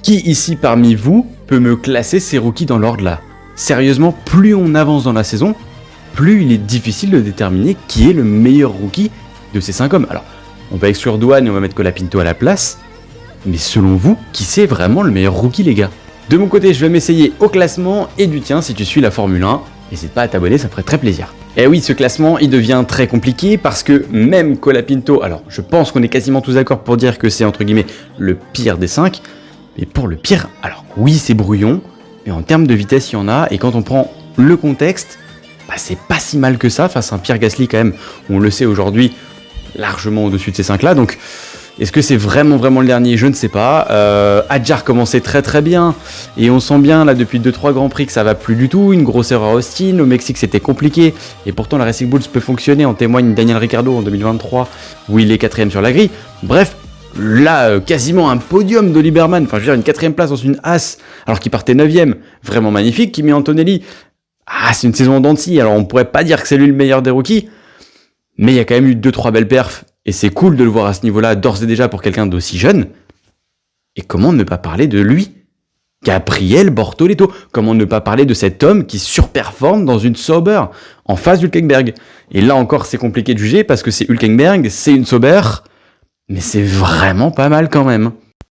Qui ici parmi vous peut me classer ces rookies dans l'ordre là? Sérieusement, plus on avance dans la saison, plus il est difficile de déterminer qui est le meilleur rookie de ces 5 hommes. Alors, on va exclure Douane et on va mettre Colapinto à la place, mais selon vous, qui c'est vraiment le meilleur rookie les gars? De mon côté, je vais m'essayer au classement et du tien si tu suis la Formule 1. N'hésite pas à t'abonner, ça me ferait très plaisir. Et oui, ce classement, il devient très compliqué parce que même Colapinto, alors je pense qu'on est quasiment tous d'accord pour dire que c'est entre guillemets le pire des 5, mais pour le pire, alors oui c'est brouillon, mais en termes de vitesse il y en a, et quand on prend le contexte, bah, c'est pas si mal que ça face à un Pierre Gasly quand même, on le sait aujourd'hui, largement au-dessus de ces 5 là, donc est-ce que c'est vraiment le dernier? Je ne sais pas. Hadjar commençait très bien, et on sent bien là depuis 2-3 Grands Prix que ça va plus du tout, une grosse erreur à Austin, au Mexique c'était compliqué, et pourtant la Racing Bulls peut fonctionner, en témoigne Daniel Ricciardo en 2023, où il est 4ème sur la grille, bref, là quasiment un podium de Liberman, enfin je veux dire une 4ème place dans une As, alors qu'il partait 9ème, vraiment magnifique. Kimi Antonelli, c'est une saison en dents de scie, alors on pourrait pas dire que c'est lui le meilleur des rookies, mais il y a quand même eu 2-3 belles perfs, et c'est cool de le voir à ce niveau-là, d'ores et déjà pour quelqu'un d'aussi jeune. Et comment ne pas parler de lui? Gabriel Bortoleto. Comment ne pas parler de cet homme qui surperforme dans une Sauber, en face d'Hülkenberg? Et là encore, c'est compliqué de juger, parce que c'est Hülkenberg, c'est une Sauber, mais c'est vraiment pas mal quand même.